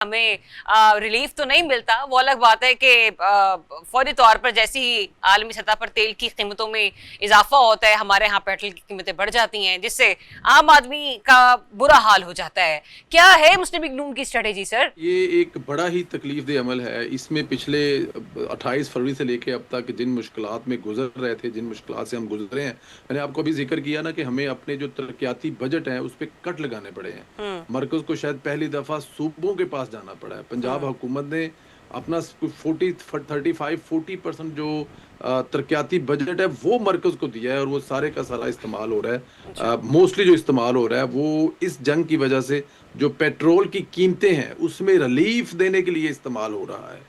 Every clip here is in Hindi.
हमें रिलीफ तो नहीं मिलता। वो अलग बात है कि फौरी तौर पर जैसे ही आलमी सतह पर तेल की कीमतों में इजाफा होता है, हमारे यहाँ पेट्रोल की कीमतें बढ़ जाती हैं, जिससे आम आदमी का बुरा हाल हो जाता है। क्या है मुस्लिम लीग नून की स्ट्रेटेजी सर? ये एक बड़ा ही तकलीफदेह अमल है। इसमें पिछले 28 फरवरी से लेके अब तक जिन मुश्किलात में गुजर रहे थे, जिन मुश्किलात से हम गुजरे हैं, मैंने आपको अभी जिक्र किया ना कि हमें अपने जो तरक्याती बजट हैं उस पर कट लगाने पड़े हैं। मरकज को शायद पहली दफा सूबों के पास जाना पड़ा है। पंजाब हुकूमत ने अपना 40% जो तरक्याती बजट है वो मरकज को दिया है और वो सारे का सारा इस्तेमाल हो रहा है। मोस्टली जो इस्तेमाल हो रहा है वो इस जंग की वजह से जो पेट्रोल की कीमतें हैं उसमें रिलीफ देने के लिए इस्तेमाल हो रहा है।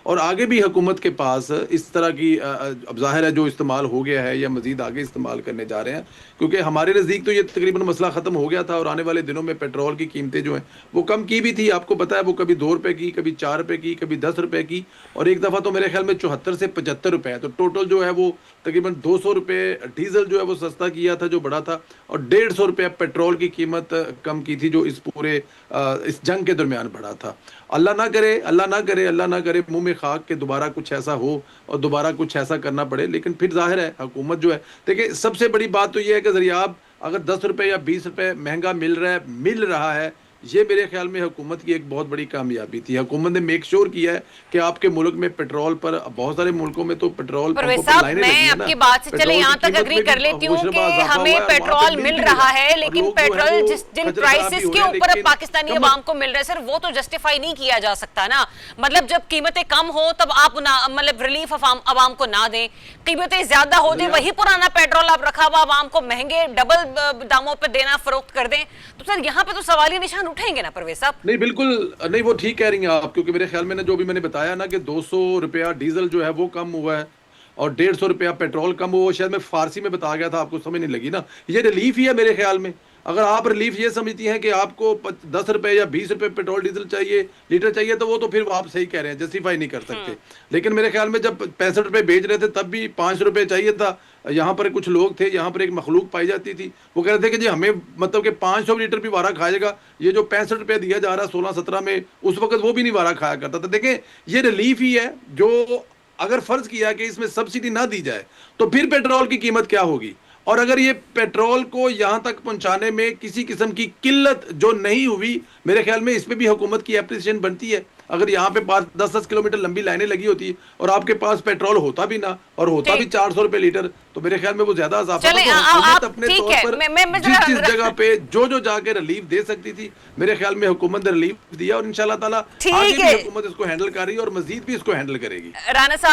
और आगे भी हुकूमत के पास इस तरह की अब जाहिर है जो इस्तेमाल हो गया है या मजीद आगे इस्तेमाल करने जा रहे हैं, क्योंकि हमारे नज़दीक तो ये तकरीबन मसला ख़त्म हो गया था और आने वाले दिनों में पेट्रोल की कीमतें जो हैं वो कम की भी थी। आपको पता है वो कभी 2 रुपए की, कभी 4 रुपए की, कभी 10 रुपए की, और एक दफ़ा तो मेरे ख्याल में 74 से 75 रुपए है। तो टोटल जो है वो तकरीबन 200 रुपए डीजल जो है वो सस्ता किया था जो बड़ा था, और 150 रुपये पेट्रोल की कीमत कम की थी जो इस पूरे इस जंग के दरमियान बढ़ा था। अल्लाह ना करे, अल्लाह ना करे, अल्लाह ना करे मुंह में खाक के दोबारा कुछ ऐसा हो और दोबारा कुछ ऐसा करना पड़े। लेकिन फिर जाहिर है हुकूमत जो है, देखिए सबसे बड़ी बात तो ये है कि ज़रियाब अगर 10 रुपए या 20 रुपए महंगा मिल रहा है, ये मेरे ख्याल में हुकूमत की एक बहुत बड़ी कामयाबी थी। हुकूमत ने मेक श्योर किया है कि आपके मुल्क में पेट्रोल पर, बहुत सारे मुल्कों में तो पेट्रोल पंपों पर लाइनें लगी हैं ना। मैं आपकी बात से चले यहाँ तक एग्री कर लेती हूँ कि हमें पेट्रोल मिल रहा है, लेकिन पेट्रोल जिन प्राइसेस के ऊपर पाकिस्तानी अवाम को मिल रहा है सर, वो तो जस्टिफाई नहीं किया जा सकता ना। मतलब जब कीमतें कम हो तब आप मतलब रिलीफ अवाम को ना दें, कीमतें ज्यादा हो जाए वही पुराना पेट्रोल आप रखा हुआ अवाम को महंगे डबल दामों पर देना फरोख्त कर दें, तो सर यहाँ पे तो सवाल ही निशान उठेंगे ना परवेज साहब। नहीं बिल्कुल नहीं, वो ठीक कह रही हैं आप, क्योंकि मेरे ख्याल में ना जो भी मैंने बताया ना कि 200 रुपया डीजल जो है वो कम हुआ है और 150 रुपया पेट्रोल कम हुआ। शायद मैं फारसी में बता गया था, आपको समझ नहीं लगी ना। ये रिलीफ ही है मेरे ख्याल में। अगर आप रिलीफ ये समझती हैं कि आपको 10 रुपए या 20 रुपए पेट्रोल डीजल चाहिए, लीटर चाहिए, तो वो तो फिर आप सही कह रहे हैं, जस्टिफाई नहीं कर सकते। लेकिन मेरे ख्याल में जब 65 रुपए बेच रहे थे तब भी 5 रुपए चाहिए था। यहाँ पर कुछ लोग थे, यहाँ पर एक मखलूक पाई जाती थी, वो कह रहे थे कि जी हमें मतलब कि 500 लीटर भी वारा खाएगा। ये जो 65 रुपए दिया जा रहा है 16-17 में, उस वक्त वो भी नहीं वारा खाया करता था। देखें ये रिलीफ ही है। जो अगर फर्ज किया कि इसमें सब्सिडी ना दी जाए तो फिर पेट्रोल की कीमत क्या होगी, और अगर ये पेट्रोल को यहां तक पहुंचाने में किसी किस्म की किल्लत जो नहीं हुई, मेरे ख्याल में इस पे भी हुकूमत की एप्रिसिएशन बनती है। अगर यहाँ पे 10-10 किलोमीटर लंबी लाइनें लगी होती और आपके पास पेट्रोल होता भी ना और होता भी 400 रुपए लीटर, तो मेरे ख्याल में वो ज्यादा इजाफा था। तो हुकूमत अपने तौर पर जिस जगह पे जो जाके रिलीफ दे सकती थी, मेरे ख्याल में हुकूमत ने रिलीफ दिया और इंशाल्लाह ताला आगे भी हुकूमत इसको हैंडल कर रही है और मजीद भी इसको हैंडल करेगी। राना साहब